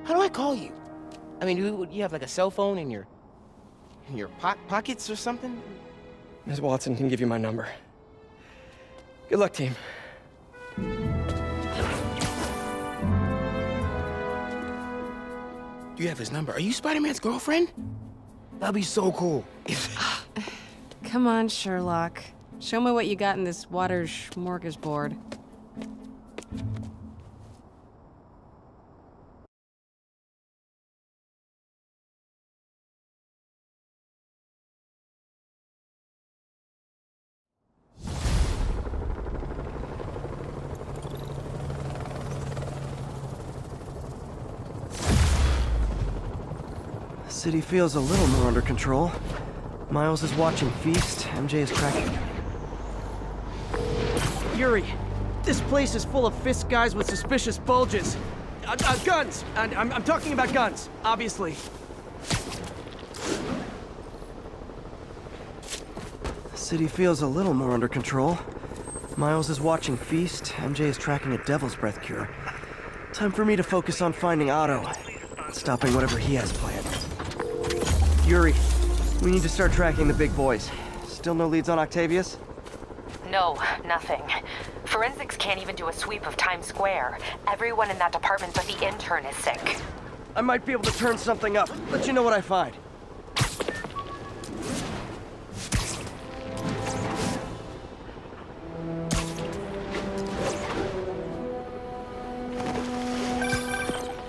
How do I call you? I mean, do you have like a cell phone in your pockets or something? Ms. Watson can give you my number. Good luck, team. Do you have his number? Are you Spider-Man's girlfriend? That'd be so cool. Come on, Sherlock. Show me what you got in this water smorgasbord. City feels a little more under control. Miles is watching Feast, MJ is tracking. Yuri, this place is full of fist guys with suspicious bulges. Guns! And I'm talking about guns, obviously. City feels a little more under control. Miles is watching Feast, MJ is tracking a Devil's Breath cure. Time for me to focus on finding Otto, stopping whatever he has planned. Yuri, we need to start tracking the big boys. Still no leads on Octavius? No, nothing. Forensics can't even do a sweep of Times Square. Everyone in that department but the intern is sick. I might be able to turn something up. Let you know what I find.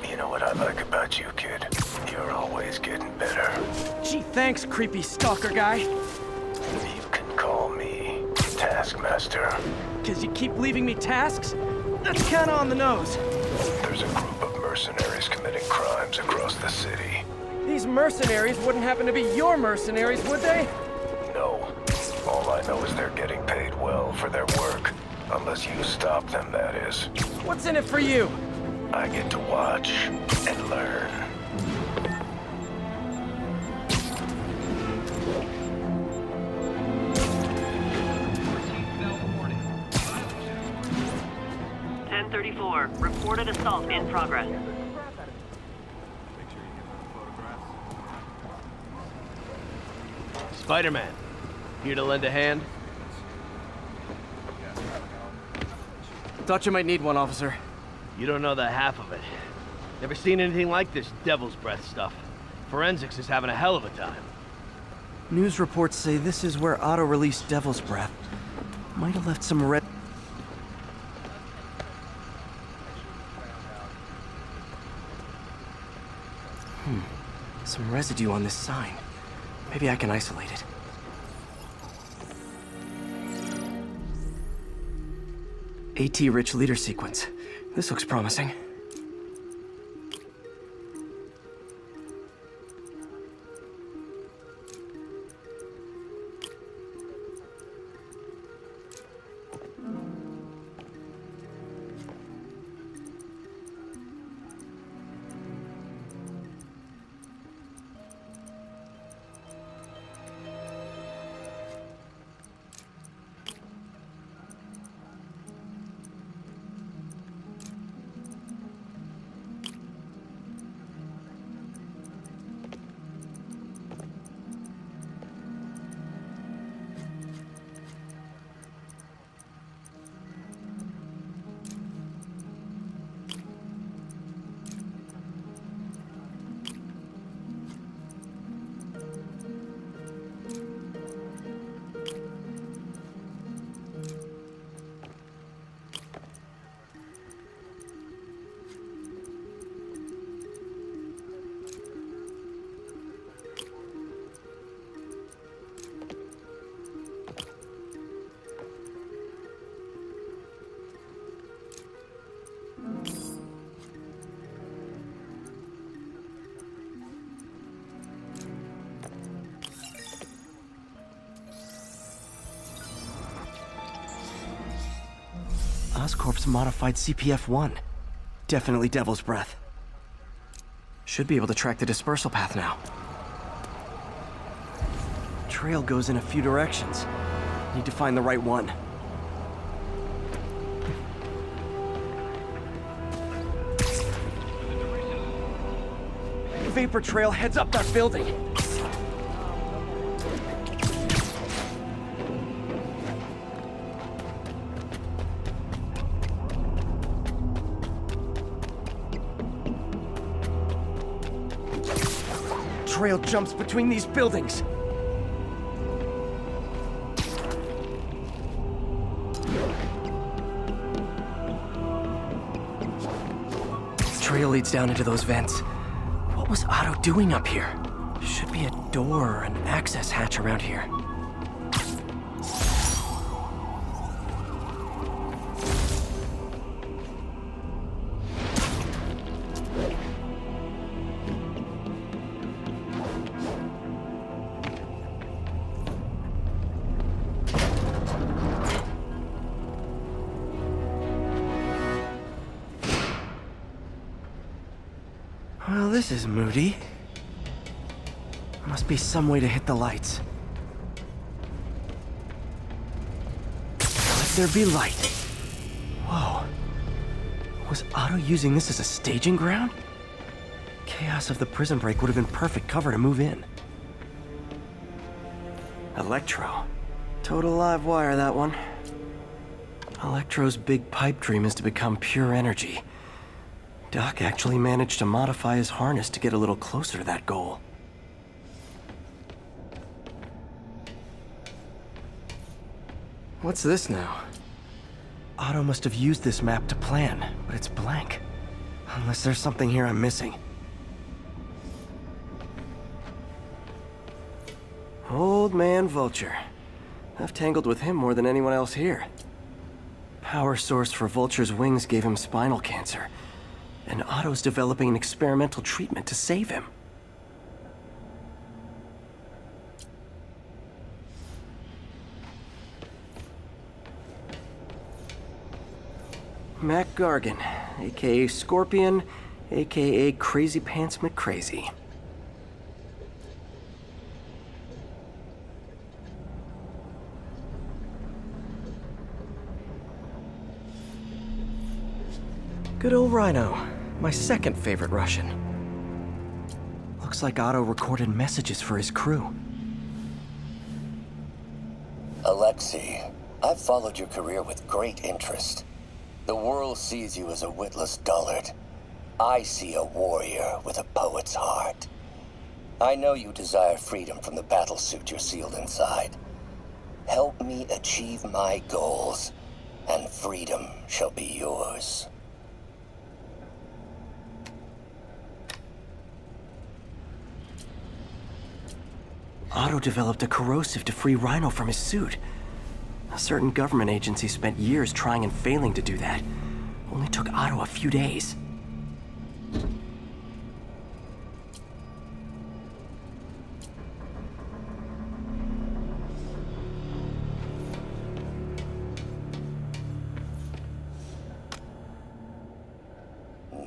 You know what I like about you, kid? You're always getting better. Gee, thanks, creepy stalker guy. You can call me Taskmaster. 'Cause you keep leaving me tasks? That's kinda on the nose. There's a group of mercenaries committing crimes across the city. These mercenaries wouldn't happen to be your mercenaries, would they? No. All I know is they're getting paid well for their work. Unless you stop them, that is. What's in it for you? I get to watch and learn. Reported assault in progress. Spider-Man, here to lend a hand? Thought you might need one, officer. You don't know the half of it. Never seen anything like this Devil's Breath stuff. Forensics is having a hell of a time. News reports say this is where Otto released Devil's Breath. Might have left some red... Some residue on this sign. Maybe I can isolate it. AT-rich leader sequence. This looks promising. Oscorp's modified CPF-1. Definitely Devil's Breath. Should be able to track the dispersal path now. Trail goes in a few directions. Need to find the right one. vapor trail heads up that building. Trail jumps between these buildings. Trail leads down into those vents. What was Otto doing up here? Should be a door or an access hatch around here. Well, this is moody. Must be some way to hit the lights. Let there be light. Whoa. Was Otto using this as a staging ground? Chaos of the prison break would have been perfect cover to move in. Electro. Total live wire, that one. Electro's big pipe dream is to become pure energy. Doc actually managed to modify his harness to get a little closer to that goal. What's this now? Otto must have used this map to plan, but it's blank. Unless there's something here I'm missing. Old man Vulture. I've tangled with him more than anyone else here. Power source for Vulture's wings gave him spinal cancer. And Otto's developing an experimental treatment to save him. Mac Gargan, aka Scorpion, aka Crazy Pants McCrazy. Good old Rhino. My second favorite Russian. Looks like Otto recorded messages for his crew. Alexei, I've followed your career with great interest. The world sees you as a witless dullard. I see a warrior with a poet's heart. I know you desire freedom from the battlesuit you're sealed inside. Help me achieve my goals, and freedom shall be yours. Otto developed a corrosive to free Rhino from his suit. A certain government agency spent years trying and failing to do that. Only took Otto a few days.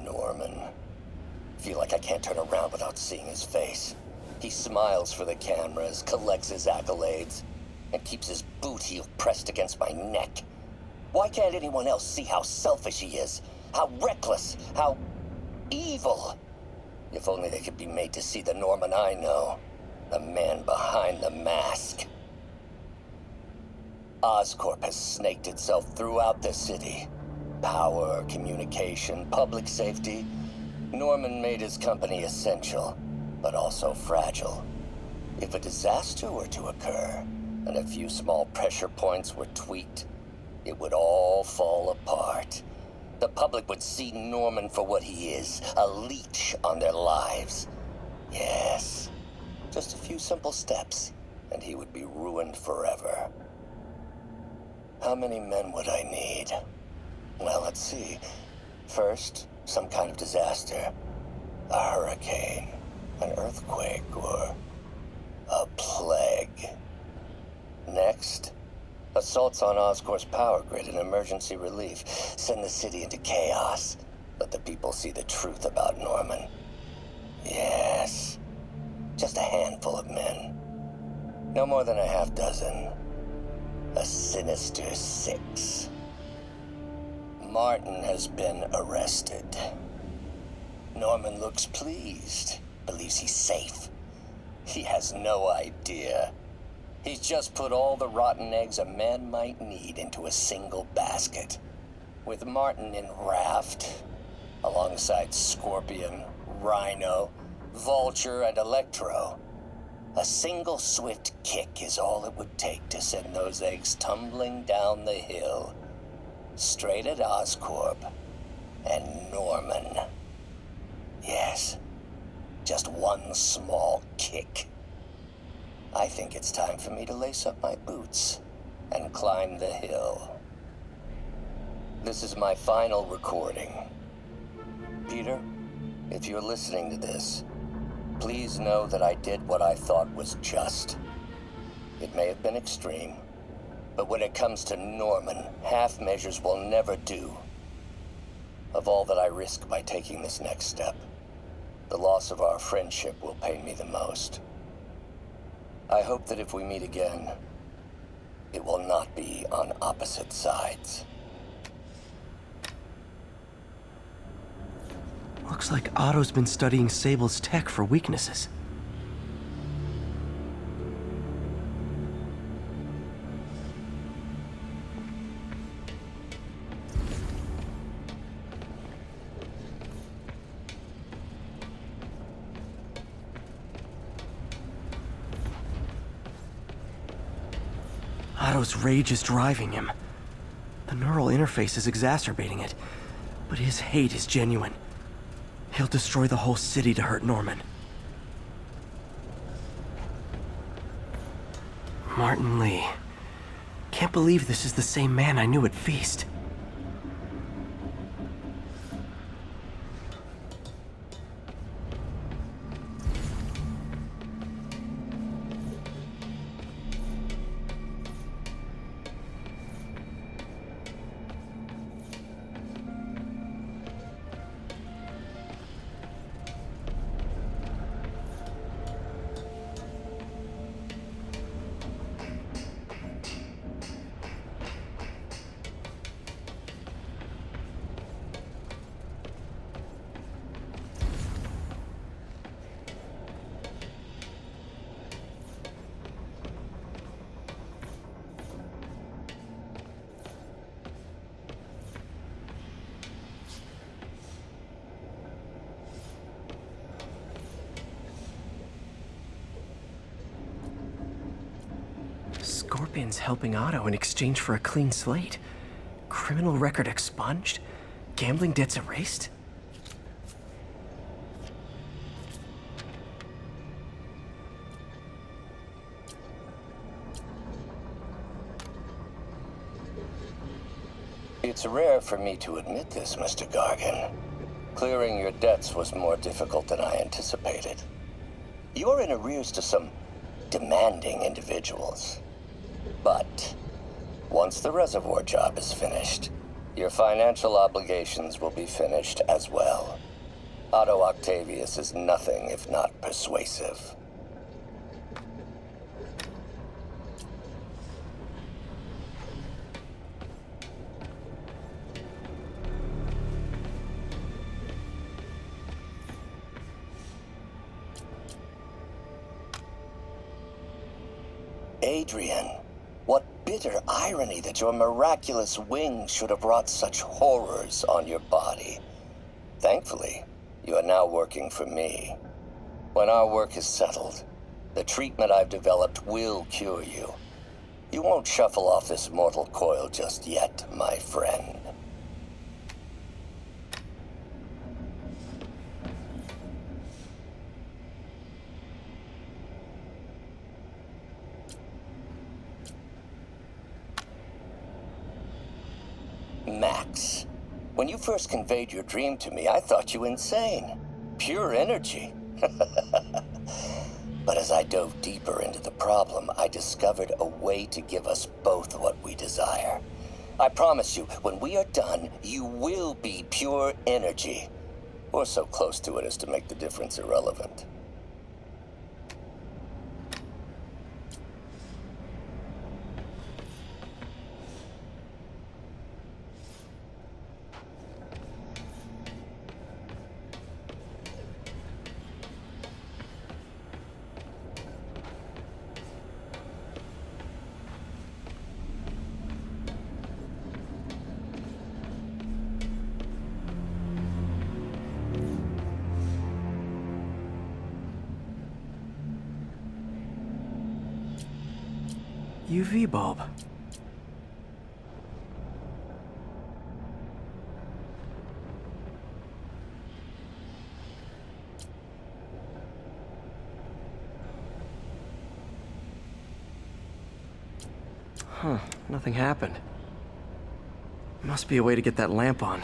Norman. Feel like I can't turn around without seeing his face. He smiles for the cameras, collects his accolades, and keeps his boot heel pressed against my neck. Why can't anyone else see how selfish he is? How reckless? How evil? If only they could be made to see the Norman I know. The man behind the mask. Oscorp has snaked itself throughout the city. Power, communication, public safety. Norman made his company essential, but also fragile. If a disaster were to occur, and a few small pressure points were tweaked, it would all fall apart. The public would see Norman for what he is, a leech on their lives. Yes, just a few simple steps, and he would be ruined forever. How many men would I need? Well, let's see. First, some kind of disaster. A hurricane. An earthquake, or a plague. Next, assaults on Oscorp's power grid and emergency relief. Send the city into chaos. Let the people see the truth about Norman. Yes, just a handful of men. No more than a half dozen. A sinister 6. Martin has been arrested. Norman looks pleased, believes he's safe. He has no idea. He's just put all the rotten eggs a man might need into a single basket. With Martin in raft, alongside Scorpion, Rhino, Vulture, and Electro, a single swift kick is all it would take to send those eggs tumbling down the hill, straight at Oscorp and Norman. Yes, just one small kick. I think it's time for me to lace up my boots and climb the hill. This is my final recording. Peter, if you're listening to this, please know that I did what I thought was just. It may have been extreme, but when it comes to Norman, half measures will never do. Of all that I risk by taking this next step, the loss of our friendship will pain me the most. I hope that if we meet again, it will not be on opposite sides. Looks like Otto's been studying Sable's tech for weaknesses. Otto's rage is driving him. The neural interface is exacerbating it, but his hate is genuine. He'll destroy the whole city to hurt Norman. Martin Lee. Can't believe this is the same man I knew at Feast. Scorpion's helping Otto in exchange for a clean slate. Criminal record expunged? Gambling debts erased? It's rare for me to admit this, Mr. Gargan. Clearing your debts was more difficult than I anticipated. You're in arrears to some demanding individuals. But once the reservoir job is finished, your financial obligations will be finished as well. Otto Octavius is nothing if not persuasive. Adrian, what bitter irony that your miraculous wings should have wrought such horrors on your body. Thankfully, you are now working for me. When our work is settled, the treatment I've developed will cure you. You won't shuffle off this mortal coil just yet, my friend. Max, when you first conveyed your dream to me, I thought you insane. Pure energy. But as I dove deeper into the problem, I discovered a way to give us both what we desire. I promise you, when we are done, you will be pure energy. Or so close to it as to make the difference irrelevant. UV bulb. Huh, nothing happened. Must be a way to get that lamp on.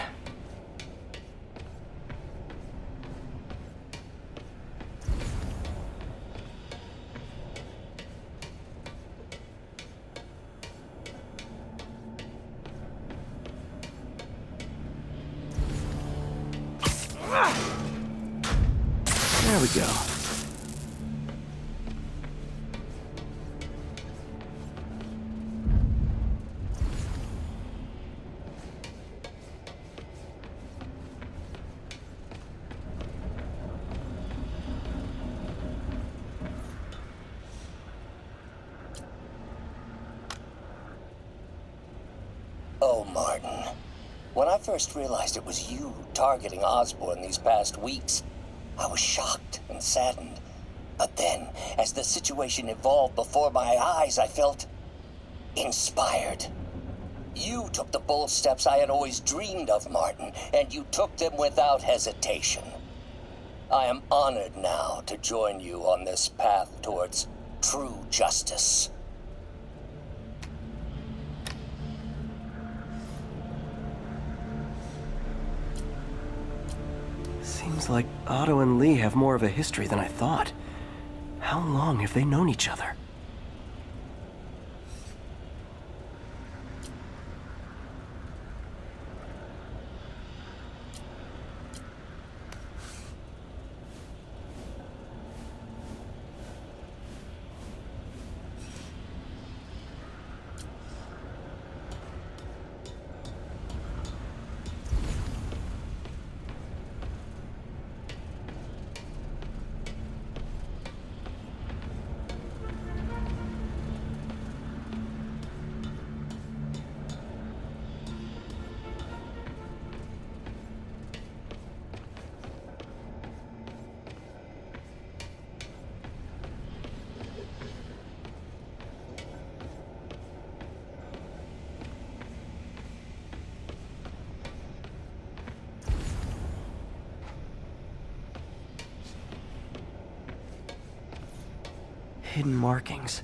There we go. Oh, Martin. When I first realized it was you targeting Osborn these past weeks, I was shocked and saddened. But then, as the situation evolved before my eyes, I felt inspired. You took the bold steps I had always dreamed of, Martin, and you took them without hesitation. I am honored now to join you on this path towards true justice. Seems like Otto and Lee have more of a history than I thought. How long have they known each other? Hidden markings.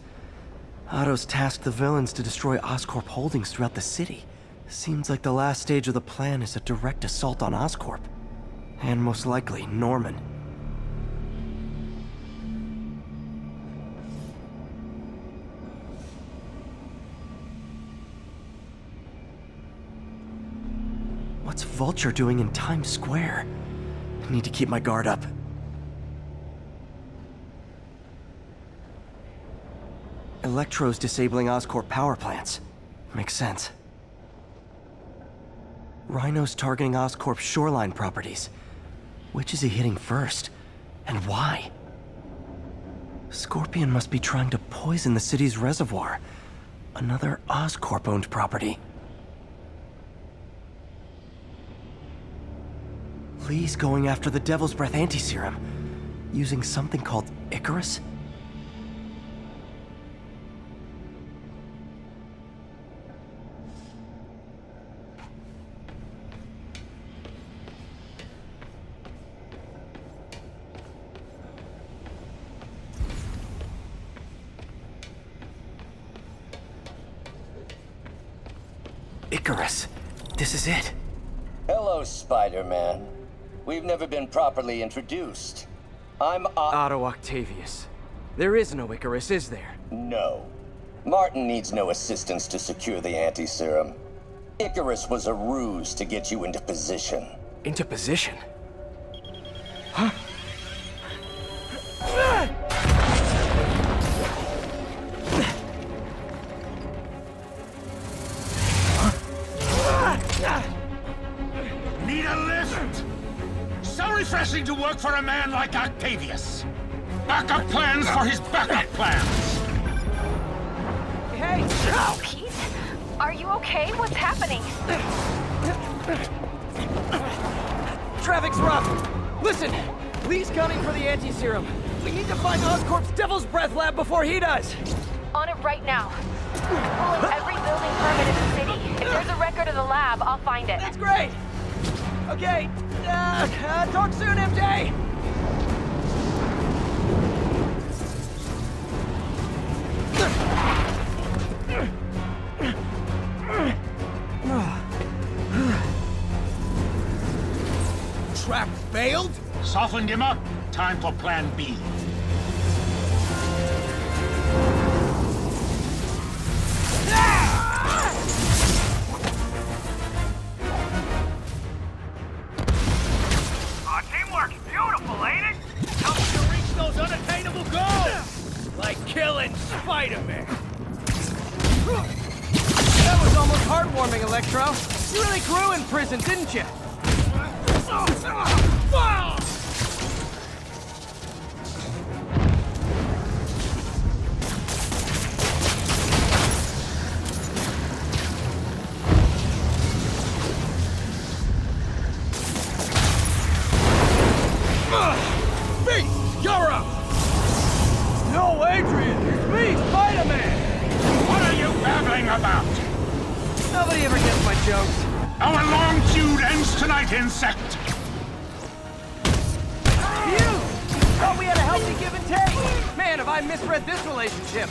Otto's tasked the villains to destroy Oscorp holdings throughout the city. Seems like the last stage of the plan is a direct assault on Oscorp. And most likely, Norman. What's Vulture doing in Times Square? I need to keep my guard up. Electro's disabling Oscorp power plants. Makes sense. Rhino's targeting Oscorp's shoreline properties. Which is he hitting first? And why? Scorpion must be trying to poison the city's reservoir. Another Oscorp-owned property. Lee's going after the Devil's Breath anti-serum. Using something called Icarus? Icarus. This is it. Hello, Spider-Man. We've never been properly introduced. I'm Otto Octavius. There is no Icarus, is there? No. Martin needs no assistance to secure the anti-serum. Icarus was a ruse to get you into position. Into position? Huh? Need a lift? So refreshing to work for a man like Octavius. Backup plans for his backup plans. Hey! Oh, Pete? Are you okay? What's happening? Traffic's rough! Listen! Lee's gunning for the anti-serum. We need to find Oscorp's Devil's Breath lab before he does! on it right now. Pulling every building permit in the city. If there's a record of the lab, I'll find it. That's great! Okay, talk soon, MJ! Trap failed? Softened him up. Time for plan B. Teamwork's beautiful, ain't it? Helps you reach those unattainable goals! Like killing Spider-Man. That was almost heartwarming, Electro. You really grew in prison, didn't you? You're up! No, Adrian! It's me, Spider-Man! What are you babbling about? Nobody ever gets my jokes. Our long feud ends tonight, insect! You! Thought we had a healthy give and take! Man, have I misread this relationship!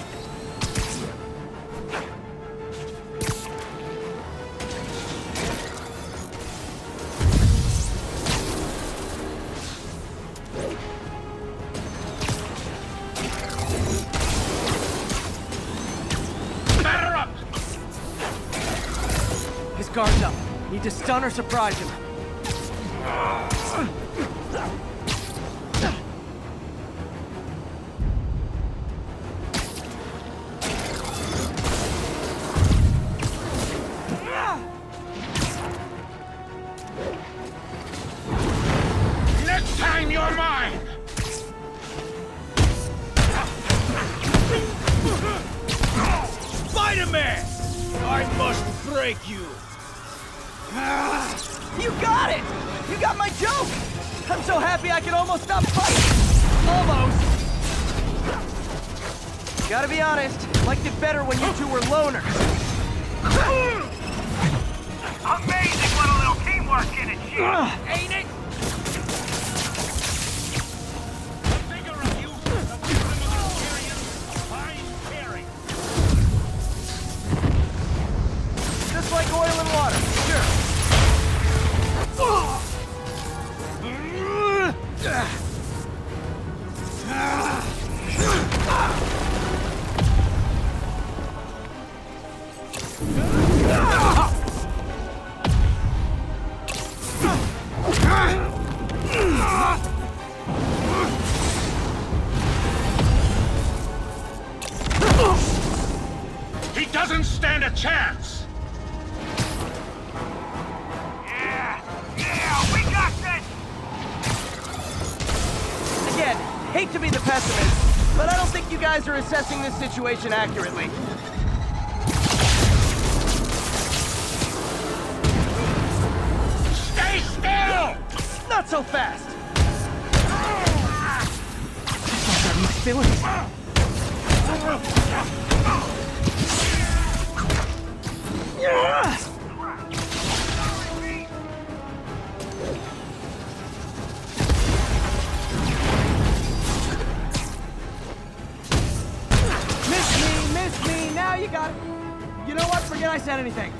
Batter up! His guard's up. Need to stun or surprise him. Next time you're mine! Spider-Man! I must break you. You got it! You got my joke! I'm so happy I can almost stop fighting! Almost! Gotta be honest, liked it better when you two were loners. Amazing what a little teamwork can achieve, ain't it? The bigger of you, the more experience, fine carry. Just like oil and water, sure. He doesn't stand a chance! Yeah, we got this! Again, hate to be the pessimist, but I don't think you guys are assessing this situation accurately. Stay still! Not so fast! I've got mixed feelings. Miss me, now you got it. You know what? Forget I said anything.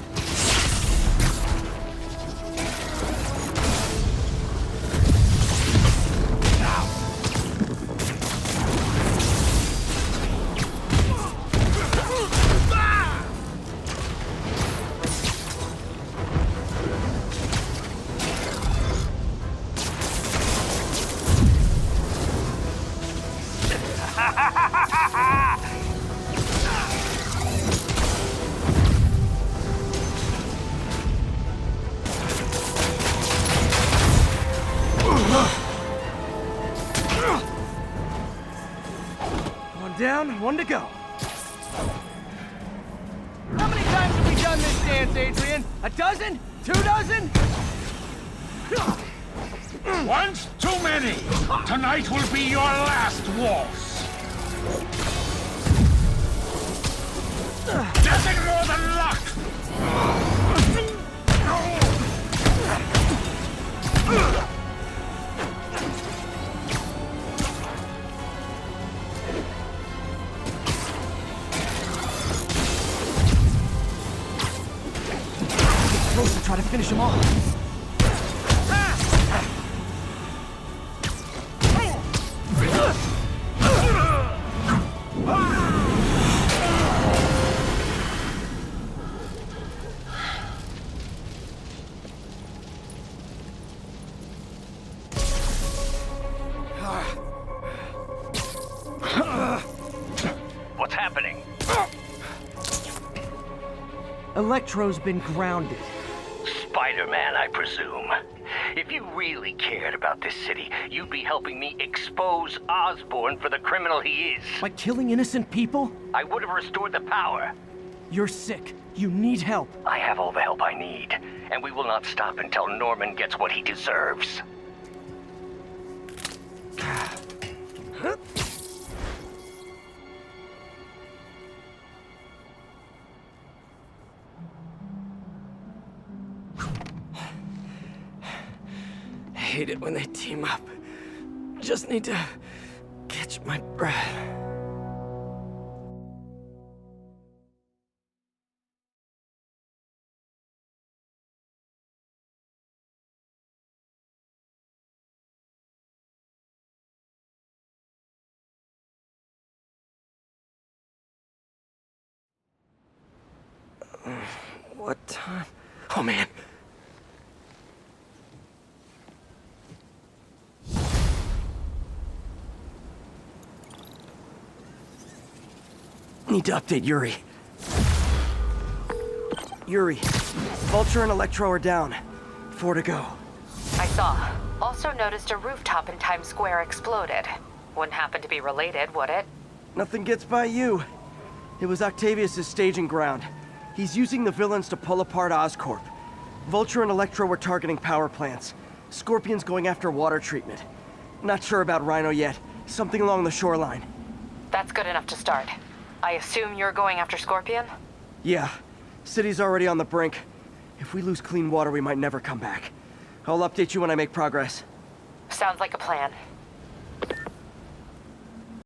One down, one to go. How many times have we done this dance, Adrian? A dozen? 2 dozen? Once too many! Tonight will be your last waltz! Nothing more than luck! Close to try to finish him off. What's happening? Electro's been grounded. Spider-Man, I presume. If you really cared about this city, you'd be helping me expose Osborn for the criminal he is. By killing innocent people? I would have restored the power. You're sick. You need help. I have all the help I need, and we will not stop until Norman gets what he deserves. I hate it when they team up. Just need to catch my breath. What time? Oh man. Need to update Yuri. Yuri, Vulture and Electro are down. 4 to go. I saw. Also noticed a rooftop in Times Square exploded. Wouldn't happen to be related, would it? Nothing gets by you. It was Octavius' staging ground. He's using the villains to pull apart Oscorp. Vulture and Electro were targeting power plants. Scorpion's going after water treatment. Not sure about Rhino yet. Something along the shoreline. That's good enough to start. I assume you're going after Scorpion? Yeah. City's already on the brink. If we lose clean water, we might never come back. I'll update you when I make progress. Sounds like a plan.